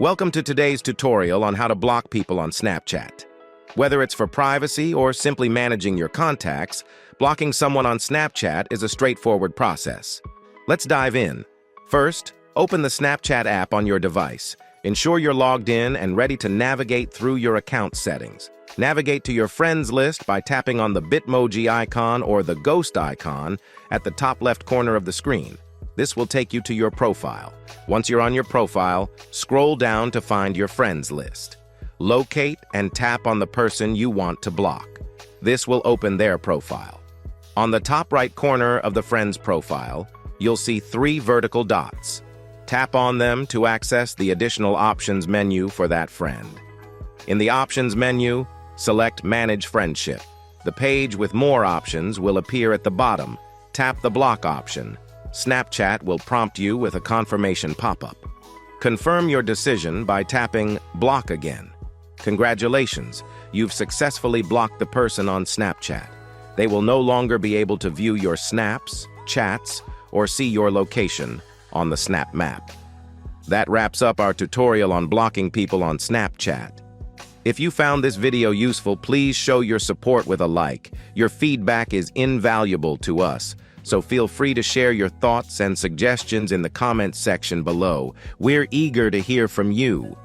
Welcome to today's tutorial on how to block people on Snapchat. Whether it's for privacy or simply managing your contacts, blocking someone on Snapchat is a straightforward process. Let's dive in. First, open the Snapchat app on your device. Ensure you're logged in and ready to navigate through your account settings. Navigate to your friends list by tapping on the Bitmoji icon or the ghost icon at the top left corner of the screen. This will take you to your profile. Once you're on your profile, scroll down to find your friends list. Locate and tap on the person you want to block. This will open their profile. On the top right corner of the friend's profile, you'll see 3 vertical dots. Tap on them to access the additional options menu for that friend. In the options menu, select Manage Friendship. The page with more options will appear at the bottom. Tap the block option. Snapchat will prompt you with a confirmation pop-up. Confirm your decision by tapping Block Again. Congratulations, you've successfully blocked the person on Snapchat. They will no longer be able to view your snaps, chats, or see your location on the Snap Map. That wraps up our tutorial on blocking people on Snapchat. If you found this video useful, please show your support with a like. Your feedback is invaluable to us, so feel free to share your thoughts and suggestions in the comments section below. We're eager to hear from you.